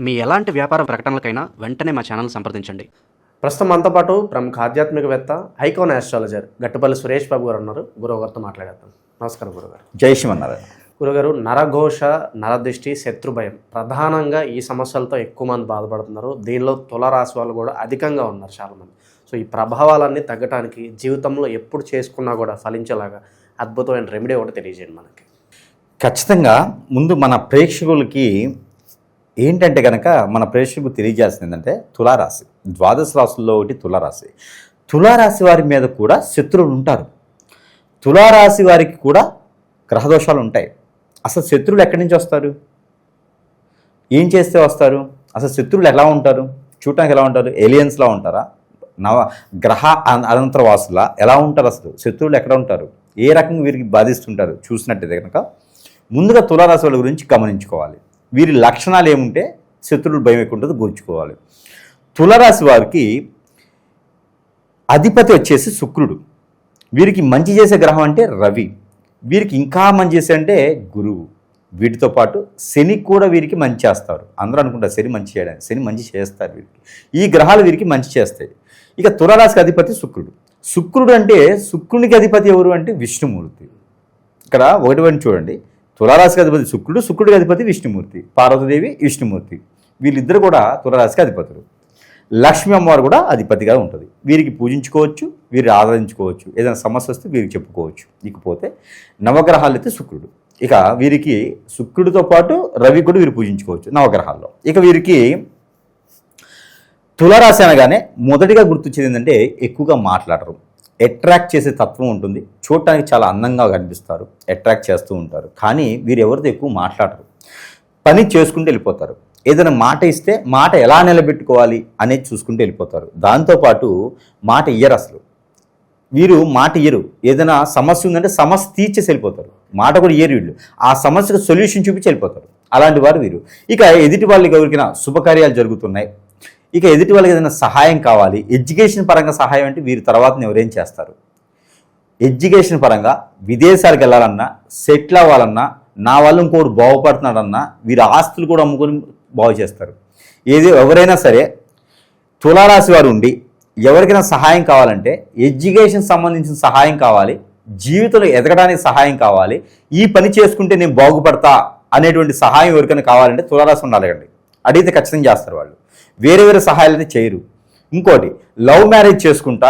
మీ ఎలాంటి వ్యాపార ప్రకటనలకైనా వెంటనే మా ఛానల్ సంప్రదించండి. ప్రస్తుతం మనతో పాటు ప్రముఖ ఆధ్యాత్మికవేత్త ఐకాన్ ఆస్ట్రాలజర్ గట్టుపల్లి సురేష్ బాబు గారు ఉన్నారు. గురువుగారితో మాట్లాడేద్దాం. నమస్కారం గురుగారు. జై శ్రీమన్నారాయణ. గురుగారు, నరఘోష, నరదృష్టి, శత్రుభయం ప్రధానంగా ఈ సమస్యలతో ఎక్కువ మంది బాధపడుతున్నారు. దీనిలో తులారాశి వాళ్ళు కూడా అధికంగా ఉన్నారు చాలామంది. సో ఈ ప్రభావాలన్నీ తగ్గడానికి జీవితంలో ఎప్పుడు చేసుకున్నా కూడా ఫలించేలాగా అద్భుతమైన రెమెడీ ఒకటి తెలియజేయండి మనకి. ఖచ్చితంగా ముందు మన ప్రేక్షకులకి ఏంటంటే కనుక మన ప్రేక్షకులకు తెలియజేస్తుంది ఏంటంటే తులారాశి, ద్వాదశ రాశుల్లో ఒకటి తులారాశి. తులారాశి వారి మీద కూడా శత్రువులు ఉంటారు. తులారాశి వారికి కూడా గ్రహదోషాలు ఉంటాయి. అసలు శత్రువులు ఎక్కడి నుంచి వస్తారు, ఏం చేస్తే వస్తారు, అసలు శత్రువులు ఎలా ఉంటారు, చూడటానికి ఎలా ఉంటారు, ఏలియన్స్లా ఉంటారా, గ్రహ అనంతరవాసులా ఎలా ఉంటారు, అసలు శత్రువులు ఎక్కడ ఉంటారు, ఏ రకంగా వీరికి బాధిస్తుంటారు చూసినట్టయితే కనుక ముందుగా తులారాశి వాళ్ళ గురించి గమనించుకోవాలి. వీరి లక్షణాలు ఏముంటే శత్రువులు భయం ఎక్కువ ఉంటుందో గుర్చుకోవాలి. తులారాశి వారికి అధిపతి వచ్చేసి శుక్రుడు. వీరికి మంచి చేసే గ్రహం అంటే రవి. వీరికి ఇంకా మంచి చేసే అంటే గురువు. వీటితో పాటు శని కూడా వీరికి మంచి చేస్తారు. అందరూ అనుకుంటారు శని మంచి చేయడానికి, శని మంచి చేస్తారు వీరికి. ఈ గ్రహాలు వీరికి మంచి చేస్తాయి. ఇక తులారాశికి అధిపతి శుక్రుడు. శుక్రుడు అంటే శుక్రునికి అధిపతి ఎవరు అంటే విష్ణుమూర్తి. ఇక్కడ ఒకటి చూడండి, తులారాశికి అధిపతి శుక్రుడు, శుక్రుడికి అధిపతి విష్ణుమూర్తి, పార్వతీదేవి విష్ణుమూర్తి, వీళ్ళిద్దరు కూడా తులారాశికి అధిపతులు. లక్ష్మీ అమ్మవారు కూడా అధిపతిగా ఉంటుంది. వీరికి పూజించుకోవచ్చు, వీరిని ఆరాధించుకోవచ్చు, ఏదైనా సమస్య వస్తే వీరికి చెప్పుకోవచ్చు. ఇకపోతే నవగ్రహాలు అయితే శుక్రుడు. ఇక వీరికి శుక్రుడితో పాటు రవి కూడా వీరు పూజించుకోవచ్చు నవగ్రహాల్లో. ఇక వీరికి తులారాశి అనగానే మొదటిగా గుర్తొచ్చేది ఏంటంటే ఎక్కువగా మాట్లాడరు, అట్రాక్ట్ చేసే తత్వం ఉంటుంది, చూడటానికి చాలా అందంగా కనిపిస్తారు, అట్రాక్ట్ చేస్తూ ఉంటారు. కానీ వీరు ఎవరితో ఎక్కువ మాట్లాడరు, పని చేసుకుంటూ వెళ్ళిపోతారు. ఏదైనా మాట ఇస్తే మాట ఎలా నిలబెట్టుకోవాలి అనేది చూసుకుంటూ వెళ్ళిపోతారు. దాంతోపాటు మాట ఇయ్యరు, అసలు వీరు మాట ఇయ్యరు. ఏదైనా సమస్య ఉందంటే సమస్య తీర్చేసి వెళ్ళిపోతారు, మాట కూడా ఇయ్యరు వీళ్ళు. ఆ సమస్యకు సొల్యూషన్ చూపించి వెళ్ళిపోతారు. అలాంటి వారు వీరు. ఇక ఎదుటి వాళ్ళకి ఎవరికైనా శుభకార్యాలు జరుగుతున్నాయి, ఇక ఎదుటి వాళ్ళకి ఏదైనా సహాయం కావాలి, ఎడ్యుకేషన్ పరంగా సహాయం అంటే వీరి తర్వాత ఎవరేం చేస్తారు. ఎడ్యుకేషన్ పరంగా విదేశాలకు వెళ్ళాలన్నా, సెటిల్ అవ్వాలన్నా, నా వల్ల ఇంకోటి బాగుపడుతున్నాడన్నా వీరి ఆస్తులు కూడా అమ్ముకొని బాగు చేస్తారు. ఎవరైనా సరే తులారాశి వారు ఉండి ఎవరికైనా సహాయం కావాలంటే, ఎడ్యుకేషన్ సంబంధించిన సహాయం కావాలి, జీవితంలో ఎదగడానికి సహాయం కావాలి, ఈ పని చేసుకుంటే నేను బాగుపడతా అనేటువంటి సహాయం ఎవరికైనా కావాలంటే తులారాశి ఉండాలి. అడిగితే ఖచ్చితంగా చేస్తారు వాళ్ళు. వేరే వేరే సహాయాలు అయితే చేయరు. ఇంకోటి, లవ్ మ్యారేజ్ చేసుకుంటా,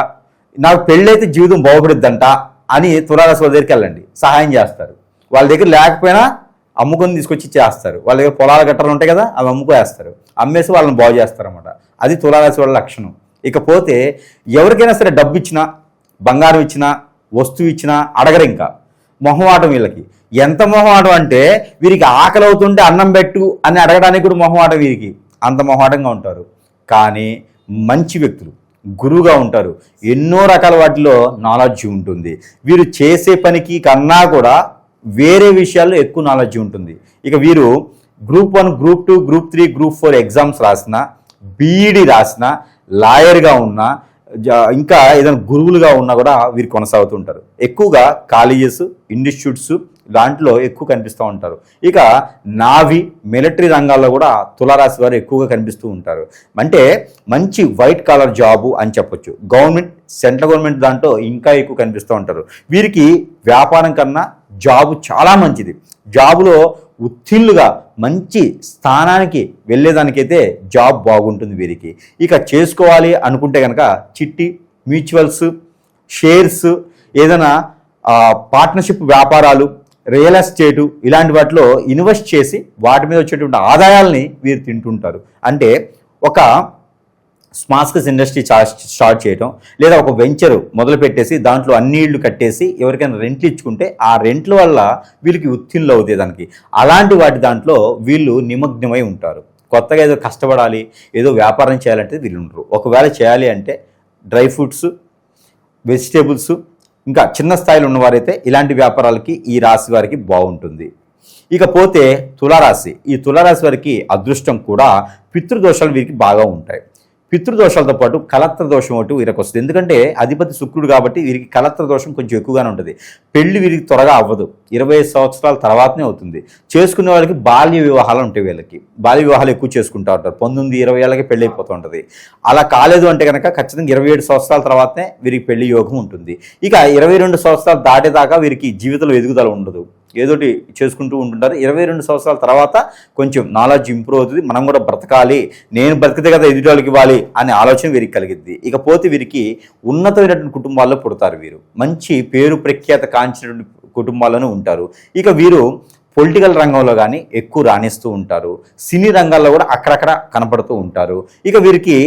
నాకు పెళ్ళైతే జీవితం బాగుపడుద్దంట అని తులారాశి వాళ్ళ దగ్గరికి వెళ్ళండి, సహాయం చేస్తారు. వాళ్ళ దగ్గర లేకపోయినా అమ్ముకొని తీసుకొచ్చి చేస్తారు. వాళ్ళ దగ్గర పొలాల గట్టలు ఉంటాయి కదా, అవి అమ్ముకోవేస్తారు, అమ్మేసి వాళ్ళని బాగు చేస్తారన్నమాట. అది తులారాశి వాళ్ళ లక్షణం. ఇకపోతే ఎవరికైనా సరే డబ్బు ఇచ్చినా, బంగారం ఇచ్చినా, వస్తువు ఇచ్చినా అడగరు. ఇంకా మొహమాటం వీళ్ళకి. ఎంత మొహమాటం అంటే వీరికి ఆకలి అవుతుంటే అన్నం పెట్టు అని అడగడానికి కూడా మొహమాటం వీరికి. అంత మొహమాటంగా ఉంటారు. కానీ మంచి వ్యక్తులు, గురువుగా ఉంటారు. ఎన్నో రకాల వాటిలో నాలెడ్జ్ ఉంటుంది. వీరు చేసే పనికి కన్నా కూడా వేరే విషయాల్లో ఎక్కువ నాలెడ్జ్ ఉంటుంది. ఇక వీరు group 1, group 2, group 3, group 4 exams రాసిన, బీఈడి రాసిన, లాయర్గా ఉన్నా, ఇంకా ఏదైనా గురువులుగా ఉన్నా కూడా వీరు కొనసాగుతూ ఉంటారు. ఎక్కువగా కాలేజెస్, ఇన్స్టిట్యూట్స్ దాంట్లో ఎక్కువ కనిపిస్తూ ఉంటారు. ఇక నావీ, మిలిటరీ రంగాల్లో కూడా తులారాశి వారు ఎక్కువగా కనిపిస్తూ ఉంటారు. అంటే మంచి వైట్ కాలర్ జాబు అని చెప్పొచ్చు. గవర్నమెంట్, సెంట్రల్ గవర్నమెంట్ దాంట్లో ఇంకా ఎక్కువ కనిపిస్తూ ఉంటారు. వీరికి వ్యాపారం కన్నా జాబు చాలా మంచిది. జాబులో ఉత్తీర్ణులుగా మంచి స్థానానికి వెళ్ళేదానికైతే జాబ్ బాగుంటుంది వీరికి. ఇక చేసుకోవాలి అనుకుంటే కనుక చిట్టి, మ్యూచువల్స్, షేర్స్, ఏదైనా పార్ట్నర్షిప్ వ్యాపారాలు, రియల్ ఎస్టేటు ఇలాంటి వాటిలో ఇన్వెస్ట్ చేసి వాటి మీద వచ్చేటువంటి ఆదాయాల్ని వీరు తింటుంటారు. అంటే ఒక స్మాల్ స్కేల్ ఇండస్ట్రీ స్టార్ట్ చేయడం, లేదా ఒక వెంచర్ మొదలు పెట్టేసి దాంట్లో అన్ని ఇళ్ళు కట్టేసి ఎవరికైనా రెంట్లు ఇచ్చుకుంటే ఆ రెంట్ల వల్ల వీళ్ళకి ఉత్తీర్ణులు అవుతాయి దానికి. అలాంటి వాటి దాంట్లో వీళ్ళు నిమగ్నమై ఉంటారు. కొత్తగా ఏదో కష్టపడాలి, ఏదో వ్యాపారం చేయాలంటే వీళ్ళు ఉండరు. ఒకవేళ చేయాలి అంటే డ్రై ఫ్రూట్స్, వెజిటేబుల్స్, ఇంకా చిన్న స్థాయిలో ఉన్నవారైతే ఇలాంటి వ్యాపారాలకి ఈ రాశి వారికి బాగుంటుంది. ఇకపోతే తులారాశి, ఈ తులారాశి వారికి అదృష్టం కూడా పితృదోషాలు వీరికి బాగా ఉంటాయి. పితృదోషాలతో పాటు కలత్ర దోషం ఒకటి వీరికి వస్తుంది. ఎందుకంటే అధిపతి శుక్రుడు కాబట్టి వీరికి కలత్ర దోషం కొంచెం ఎక్కువగానే ఉంటుంది. పెళ్లి వీరికి త్వరగా అవ్వదు, 25 సంవత్సరాల తర్వాతనే అవుతుంది. చేసుకునే వాళ్ళకి బాల్య వివాహాలు ఉంటాయి, వీళ్ళకి బాల్య వివాహాలు ఎక్కువ చేసుకుంటూ ఉంటారు. 19-20 ఏళ్ళకి పెళ్లి అయిపోతూ ఉంటుంది. అలా కాలేదు అంటే కనుక ఖచ్చితంగా 27 సంవత్సరాల తర్వాతనే వీరికి పెళ్లి యోగం ఉంటుంది. ఇక 22 సంవత్సరాలు దాటేదాకా వీరికి జీవితంలో ఎదుగుదల ఉండదు, ఏదోటి చేసుకుంటూ ఉంటుంటారు. 22 సంవత్సరాల తర్వాత కొంచెం నాలెడ్జ్ ఇంప్రూవ్ అవుతుంది, మనం కూడా బ్రతకాలి, నేను బ్రతికితే కదా ఎదుటి వాళ్ళకి ఇవ్వాలి అనే ఆలోచన వీరికి కలిగిద్ది. ఇకపోతే వీరికి ఉన్నతమైనటువంటి కుటుంబాల్లో పుడతారు, వీరు మంచి పేరు ప్రఖ్యాత కాంచినటువంటి కుటుంబాల్లోనే ఉంటారు. ఇక వీరు పొలిటికల్ రంగంలో కానీ ఎక్కువ రాణిస్తూ ఉంటారు, సినీ రంగాల్లో కూడా అక్కడక్కడ కనపడుతూ ఉంటారు. ఇక వీరికి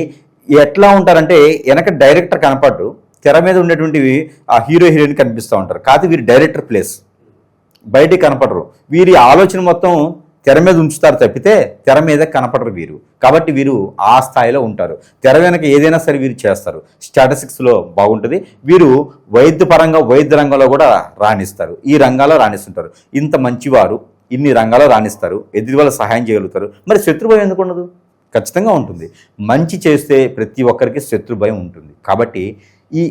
ఎట్లా ఉంటారంటే వెనక డైరెక్టర్ కనపడరు, తెర మీద ఉండేటువంటివి ఆ హీరో హీరోయిన్ కనిపిస్తూ ఉంటారు. కాకపోతే వీరు డైరెక్టర్ ప్లేస్, బయటికి కనపడరు. వీరి ఆలోచన మొత్తం తెర మీద ఉంచుతారు తప్పితే తెర మీద కనపడరు వీరు. కాబట్టి వీరు ఆ స్థాయిలో ఉంటారు. తెర వెనక ఏదైనా సరే వీరు చేస్తారు, స్టాటిస్టిక్స్లో బాగుంటుంది. వీరు వైద్యపరంగా వైద్య రంగంలో కూడా రాణిస్తారు, ఈ రంగాల్లో రాణిస్తుంటారు. ఇంత మంచివారు ఇన్ని రంగాల్లో రాణిస్తారు, ఎదుటి వాళ్ళ సహాయం చేయగలుగుతారు. మరి శత్రుభయం ఎందుకు ఉండదు? ఖచ్చితంగా ఉంటుంది. మంచి చేస్తే ప్రతి ఒక్కరికి శత్రుభయం ఉంటుంది. కాబట్టి ఈ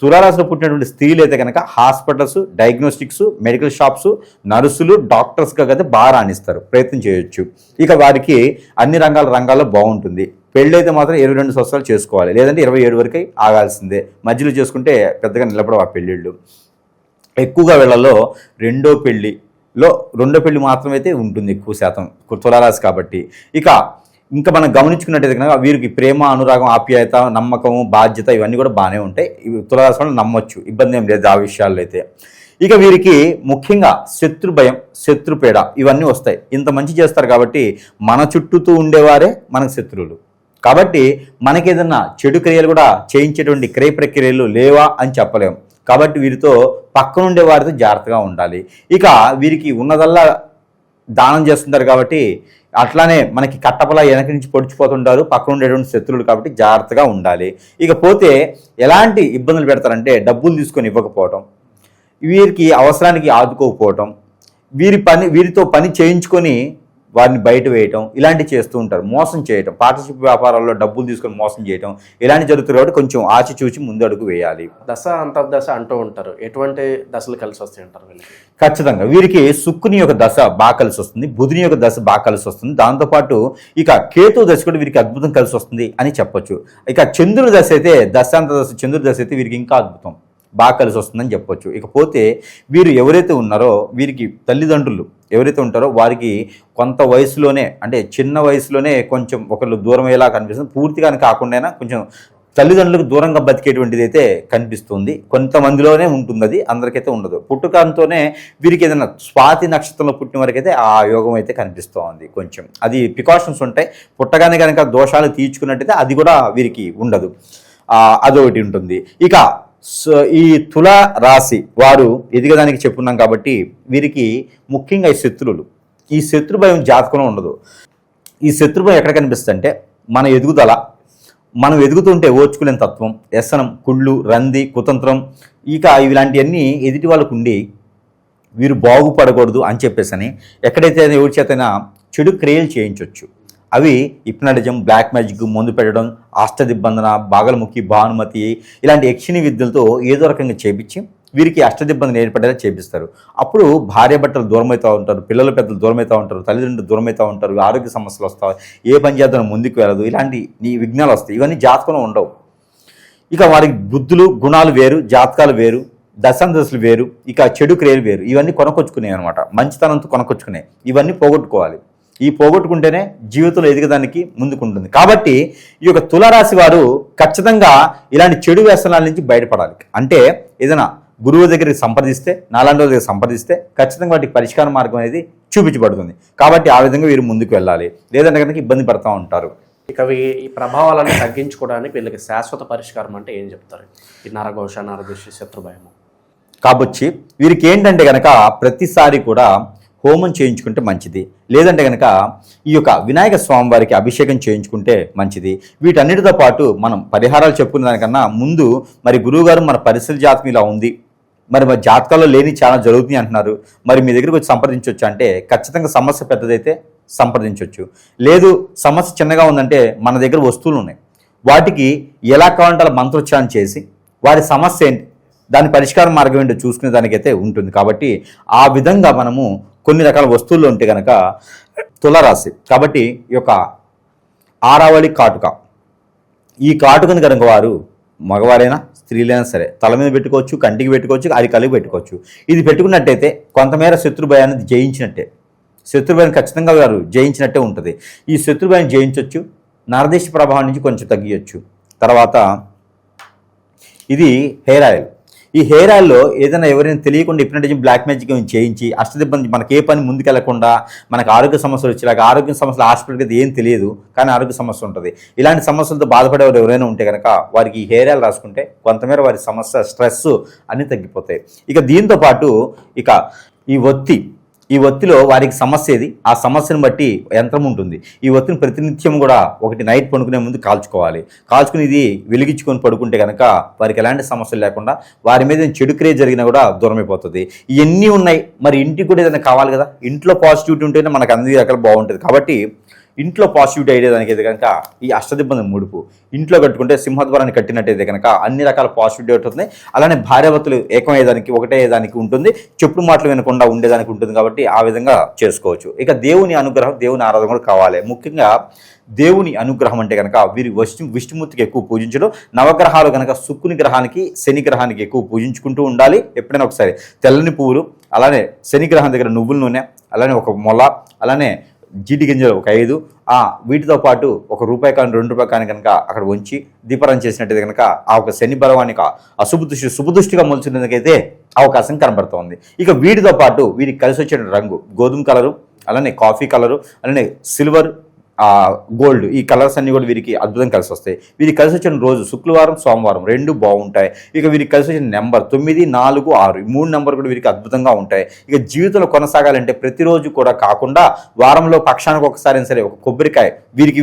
తులారాశిలో పుట్టినటువంటి స్త్రీలు అయితే కనుక హాస్పిటల్స్, డయాగ్నోస్టిక్స్, మెడికల్ షాప్స్, నర్సులు, డాక్టర్స్గా అయితే బాగా రాణిస్తారు, ప్రయత్నం చేయొచ్చు. ఇక వారికి అన్ని రంగాల్లో బాగుంటుంది. పెళ్ళైతే మాత్రం 22 సంవత్సరాలు చేసుకోవాలి, లేదంటే 27 వరకు ఆగాల్సిందే. మధ్యలో చేసుకుంటే పెద్దగా నిలబడవు ఆ పెళ్ళిళ్ళు. ఎక్కువగా వీళ్ళలో రెండో పెళ్లి మాత్రమైతే ఉంటుంది ఎక్కువ శాతం తులారాశి కాబట్టి. ఇంకా మనం గమనించుకున్నట్టయితే కనుక వీరికి ప్రేమ, అనురాగం, ఆప్యాయత, నమ్మకము, బాధ్యత ఇవన్నీ కూడా బాగానే ఉంటాయి. ఇవి తులారాశి వాళ్ళు నమ్మొచ్చు, ఇబ్బంది ఏం లేదు ఆ విషయాల్లో అయితే. ఇక వీరికి ముఖ్యంగా శత్రు భయం, శత్రుపీడ ఇవన్నీ వస్తాయి. ఇంత మంచి చేస్తారు కాబట్టి మన చుట్టూతూ ఉండేవారే మనకు శత్రువులు. కాబట్టి మనకేదన్నా చెడు క్రియలు కూడా చేయించేటువంటి క్రయ ప్రక్రియలు లేవా అని చెప్పలేము. కాబట్టి వీరితో పక్కనుండే వారితో జాగ్రత్తగా ఉండాలి. ఇక వీరికి ఉన్నదల్లా దానం చేస్తుంటారు కాబట్టి అట్లానే మనకి కట్టపలా వెనక నుంచి పొడిచిపోతుంటారు పక్కన ఉండేటువంటి శత్రువులు, కాబట్టి జాగ్రత్తగా ఉండాలి. ఇకపోతే ఎలాంటి ఇబ్బందులు పెడతారంటే డబ్బులు తీసుకొని ఇవ్వకపోవటం, వీరికి అవసరానికి ఆదుకోకపోవటం, వీరితో పని చేయించుకొని వారిని బయట వేయటం, ఇలాంటివి చేస్తూ ఉంటారు. మోసం చేయటం, పార్ట్నర్షిప్ వ్యాపారాల్లో డబ్బులు తీసుకొని మోసం చేయటం ఇలాంటి జరుగుతుంది. కాబట్టి కొంచెం ఆచిచూచి ముందు అడుగు వేయాలి. దశ అంతర్దశ అంటూ ఉంటారు, ఎటువంటి దశలు కలిసి వస్తాయి అంటారు వీళ్ళకి? ఖచ్చితంగా వీరికి శుక్రుని యొక్క దశ బాగా కలిసి వస్తుంది, బుధుని యొక్క దశ బాగా కలిసి వస్తుంది. దాంతోపాటు ఇక కేతు దశ కూడా వీరికి అద్భుతం కలిసి వస్తుంది అని చెప్పొచ్చు. ఇక చంద్రుడి దశ అయితే దశాంతర్దశ చంద్రుడి దశ అయితే వీరికి ఇంకా అద్భుతం బాగా కలిసి వస్తుందని చెప్పొచ్చు. ఇకపోతే వీరు ఎవరైతే ఉన్నారో వీరికి తల్లిదండ్రులు ఎవరైతే ఉంటారో వారికి కొంత వయసులోనే, అంటే చిన్న వయసులోనే కొంచెం ఒకళ్ళు దూరం అయ్యేలా కనిపిస్తుంది. పూర్తిగా కాకుండా కొంచెం తల్లిదండ్రులకు దూరంగా బతికేటువంటిది అయితే కనిపిస్తుంది. కొంతమందిలోనే ఉంటుంది, అది అందరికైతే ఉండదు. పుట్టుకంతోనే వీరికి ఏదైనా స్వాతి నక్షత్రంలో పుట్టిన వరకైతే ఆ యోగం అయితే కనిపిస్తూ ఉంది. కొంచెం అది ప్రికాషన్స్ ఉంటాయి. పుట్టగానే కనుక దోషాలు తీర్చుకున్నట్టయితే అది కూడా వీరికి ఉండదు, అదొకటి ఉంటుంది. ఇక ఈ తుల రాశి వారు ఎదిగడానికి చెప్పున్నాం కాబట్టి వీరికి ముఖ్యంగా ఈ శత్రు భయం జాతకంలో ఉండదు. ఈ శత్రుభయం ఎక్కడ కనిపిస్తుంది అంటే మన ఎదుగుదల, మనం ఎదుగుతుంటే ఓర్చుకునే తత్వం, వ్యసనం, కుళ్ళు, రంది, కుతంత్రం, ఇక ఇలాంటివన్నీ ఎదుటి వాళ్ళకు ఉండి వీరు బాగుపడకూడదు అని చెప్పేసి ఎక్కడైతే ఎవరి చేతైనా చెడు క్రియలు చేయించవచ్చు. అవి హిప్నటిజం, బ్లాక్ మ్యాజిక్, మందు పెట్టడం, అష్టదిబ్బందన, బాగలముఖి, భానుమతి ఇలాంటి యక్షిణి విద్యలతో ఏదో రకంగా చేపించి వీరికి అష్టదిబ్బందన ఏర్పడేలా చేపిస్తారు. అప్పుడు భార్య భర్తలు దూరమవుతూ ఉంటారు, పిల్లలు పెద్దలు దూరమవుతూ ఉంటారు, తల్లిదండ్రులు దూరమవుతూ ఉంటారు, ఆరోగ్య సమస్యలు వస్తాయి, ఏ పని చేద్దాం ముందుకు వెళ్ళదు, ఇలాంటి విఘ్నాలు వస్తాయి. ఇవన్నీ జాతకంలో ఉండవు. ఇక వారికి బుద్ధులు, గుణాలు వేరు, జాతకాలు వేరు, దశాంతదశలు వేరు, ఇక చెడు క్రియలు వేరు. ఇవన్నీ కొనకొచ్చుకునేవి అనమాట, మంచితనంతో కొనకొచ్చుకునే. ఇవన్నీ పోగొట్టుకోవాలి. ఈ పోగొట్టుకుంటేనే జీవితంలో ఎదిగడానికి ముందుకుంటుంది. కాబట్టి ఈ యొక్క తులారాశి వారు ఖచ్చితంగా ఇలాంటి చెడు వ్యసనాల నుంచి బయటపడాలి. అంటే ఏదైనా గురువు దగ్గరికి సంప్రదిస్తే, నాలాంటి దగ్గర సంప్రదిస్తే ఖచ్చితంగా వాటికి పరిష్కార మార్గం అనేది చూపించబడుతుంది. కాబట్టి ఆ విధంగా వీరు ముందుకు వెళ్ళాలి, లేదంటే కనుక ఇబ్బంది పడుతూ ఉంటారు. ఇక ఈ ప్రభావాలను తగ్గించుకోవడానికి వీళ్ళకి శాశ్వత పరిష్కారం అంటే ఏం చెప్తారు? ఈ నరఘోష, నరదృష్టి, శత్రుభయము కాబట్టి వీరికి ఏంటంటే కనుక ప్రతిసారి కూడా హోమం చేయించుకుంటే మంచిది, లేదంటే కనుక ఈ యొక్క వినాయక స్వామి వారికి అభిషేకం చేయించుకుంటే మంచిది. వీటన్నిటితో పాటు మనం పరిహారాలు చెప్పుకునే దానికన్నా ముందు మరి గురువుగారు మన పరిస్థితి జాతకం ఇలా ఉంది, మరి జాతకాల్లో లేని చాలా జరుగుతున్నాయి అంటున్నారు, మరి మీ దగ్గరికి వచ్చి సంప్రదించవచ్చు అంటే ఖచ్చితంగా సమస్య పెద్దదైతే సంప్రదించవచ్చు. లేదు సమస్య చిన్నగా ఉందంటే మన దగ్గర వస్తువులు ఉన్నాయి, వాటికి ఎలా కావాలంటే అలా మంత్రోచ్చారణ చేసి వారి సమస్య ఏంటి, దాని పరిష్కార మార్గం ఏంటో చూసుకునే దానికైతే ఉంటుంది. కాబట్టి ఆ విధంగా మనము కొన్ని రకాల వస్తువుల్లో ఉంటే కనుక తులారాశి కాబట్టి ఈ యొక్క ఆరావళి కాటుక, ఈ కాటుకను కనుక వారు మగవారైనా స్త్రీలైనా సరే తల మీద పెట్టుకోవచ్చు, కంటికి పెట్టుకోవచ్చు, అరికాలికి పెట్టుకోవచ్చు. ఇది పెట్టుకున్నట్టయితే కొంతమేర శత్రుభయాన్ని జయించినట్టే, శత్రుభయాన్ని ఖచ్చితంగా వారు జయించినట్టే ఉంటుంది. ఈ శత్రుభయాన్ని జయించవచ్చు, నరదిష్టి ప్రభావం నుంచి కొంచెం తగ్గించవచ్చు. తర్వాత ఇది హెయిర్ ఆయిల్. ఈ హెయిర్ ఆయిల్లో ఏదైనా ఎవరైనా తెలియకుండా హిప్నటిజం, బ్లాక్ మ్యాజిక్ చేయించి అష్టదిబ్బంది మనకి ఏ పని ముందుకెళ్లకుండా మనకు ఆరోగ్య సమస్యలు వచ్చేలాగా, ఆరోగ్య సమస్యలు హాస్పిటల్కి ఏం తెలియదు కానీ ఆరోగ్య సమస్య ఉంటుంది, ఇలాంటి సమస్యలతో బాధపడేవారు ఎవరైనా ఉంటే కనుక వారికి ఈ హెయిర్ ఆయిల్ రాసుకుంటే కొంతమేర వారి సమస్య, స్ట్రెస్ అన్నీ తగ్గిపోతాయి. ఇక దీంతో పాటు ఇక ఈ ఒత్తిలో వారికి సమస్య ఏది, ఆ సమస్యను బట్టి యంత్రం ఉంటుంది. ఈ ఒత్తిని ప్రతినిత్యం కూడా ఒకటి నైట్ పడుకునే ముందు కాల్చుకోవాలి. కాల్చుకుని ఇది వెలిగించుకొని పడుకుంటే కనుక వారికి ఎలాంటి సమస్యలు లేకుండా వారి మీద చెడు క్రియ జరిగినా కూడా దూరమైపోతుంది. ఇవన్నీ ఉన్నాయి, మరి ఇంటికి కూడా ఏదైనా కావాలి కదా, ఇంట్లో పాజిటివిటీ ఉంటేనే మనకు అన్ని రకాలు బాగుంటుంది. కాబట్టి ఇంట్లో పాజిటివిటీ అయ్యేదానికి అయితే కనుక ఈ అష్టదిబ్బంది ముడుపు ఇంట్లో కట్టుకుంటే సింహద్వారాన్ని కట్టినట్టయితే కనుక అన్ని రకాల పాజిటివిటీ ఉంటుంది. అలానే భార్యాభర్తలు ఏకమయ్యేదానికి, ఒకటే అయ్యేదానికి ఉంటుంది, చెప్పుడు మాటలు వినకుండా ఉండేదానికి ఉంటుంది. కాబట్టి ఆ విధంగా చేసుకోవచ్చు. ఇక దేవుని అనుగ్రహం, దేవుని ఆరాధన కూడా కావాలి. ముఖ్యంగా దేవుని అనుగ్రహం అంటే కనుక వీరి విష్ణుమూర్తికి ఎక్కువ పూజించడం, నవగ్రహాలు కనుక శుక్రుని గ్రహానికి, శని గ్రహానికి ఎక్కువ పూజించుకుంటూ ఉండాలి. ఎప్పుడైనా ఒకసారి తెల్లని పువ్వులు, అలానే శని గ్రహం దగ్గర నువ్వుల నూనె, అలానే ఒక మొల, అలానే జీడి గింజలు ఒక 5, వీటితో పాటు ₹1 కానీ ₹2 కానీ కనుక అక్కడ ఉంచి దీపారాధన చేసినట్టయితే కనుక ఆ ఒక శని బలవానికి శుభదృష్టిగా మలుచుకునేందుకైతే అవకాశం కనబడుతోంది. ఇక వీటితో పాటు వీరికి కలిసి వచ్చే రంగు గోధుమ కలరు, అలానే కాఫీ కలరు, అలానే సిల్వర్, గోల్డ్, ఈ కలర్స్ అన్ని కూడా వీరికి అద్భుతం కలిసి వస్తాయి. వీరికి కలిసి వచ్చిన రోజు శుక్రవారం, సోమవారం 2 బాగుంటాయి. ఇక వీరికి కలిసి వచ్చిన నెంబర్ 9, 4, 6 ఈ 3 నెంబర్ కూడా వీరికి అద్భుతంగా ఉంటాయి. ఇక జీవితంలో కొనసాగాలంటే ప్రతిరోజు కూడా కాకుండా వారంలో పక్షానికి ఒకసారి సరే ఒక కొబ్బరికాయ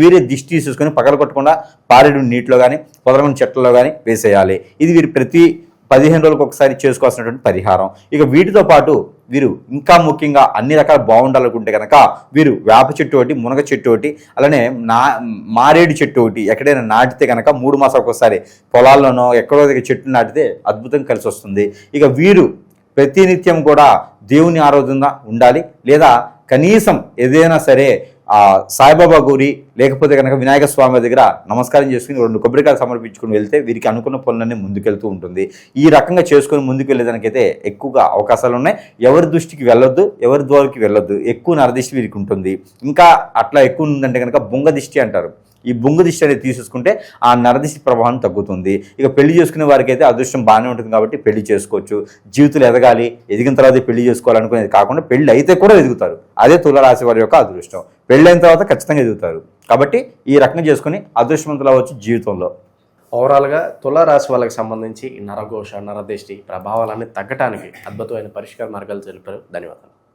వీరే దిష్టి తీసుకొని పగల కొట్టకుండా పారేడు నీటిలో కానీ పొదలమైన చెట్లలో కానీ వేసేయాలి. ఇది వీరి ప్రతి 15 రోజులకు ఒకసారి చేసుకోవాల్సినటువంటి పరిహారం. ఇక వీటితో పాటు వీరు ఇంకా ముఖ్యంగా అన్ని రకాల బాగుండాలనుకుంటే కనుక వీరు వేప చెట్టు ఒకటి, మునగ చెట్టు ఒకటి, అలానే మారేడు చెట్టు ఒకటి ఎక్కడైనా నాటితే కనుక 3 మాసాలకు ఒకసారి పొలాల్లోనో ఎక్కడో దగ్గర చెట్టు నాటితే అద్భుతం కలిసి వస్తుంది. ఇక వీరు ప్రతినిత్యం కూడా దేవుని ఆరాధనగా ఉండాలి. లేదా కనీసం ఏదైనా సరే సాయిబాబా గురి లేకపోతే కనుక వినాయక స్వామి దగ్గర నమస్కారం చేసుకుని 2 కొబ్బరికాయలు సమర్పించుకుని వెళ్తే వీరికి అనుకున్న పనులన్నీ ముందుకెళ్తూ ఉంటుంది. ఈ రకంగా చేసుకుని ముందుకు వెళ్ళేదానికైతే ఎక్కువగా అవకాశాలు ఉన్నాయి. ఎవరి దృష్టికి వెళ్ళొద్దు, ఎవరి ద్వారాకి వెళ్ళొద్దు, ఎక్కువ నరదిష్టి వీరికి ఉంటుంది. ఇంకా అట్లా ఎక్కువ ఉందంటే కనుక బొంగ దిష్టి అంటారు. ఈ బొంగ దిష్టి అనేది తీసేసుకుంటే ఆ నరదిష్టి ప్రభావం తగ్గుతుంది. ఇక పెళ్లి చేసుకునే వారికి అయితే అదృష్టం బాగానే ఉంటుంది కాబట్టి పెళ్లి చేసుకోవచ్చు. జీవితంలో ఎదగాలి, ఎదిగిన తర్వాత పెళ్లి చేసుకోవాలనుకునేది కాకుండా పెళ్లి అయితే కూడా ఎదుగుతారు. అదే తులారాశి వారి యొక్క అదృష్టం. పెళ్ళైన తర్వాత ఖచ్చితంగా ఎదుగుతారు. కాబట్టి ఈ రకంగా చేసుకుని అదృష్టవంతులు అవ్వచ్చు జీవితంలో. ఓవరాల్గా తులారాశి వాళ్ళకి సంబంధించి ఈ నరఘోష, నరదిష్టి ప్రభావాలన్నీ తగ్గటానికి అద్భుతమైన పరిష్కార మార్గాలు తెలిపారు. ధన్యవాదాలు.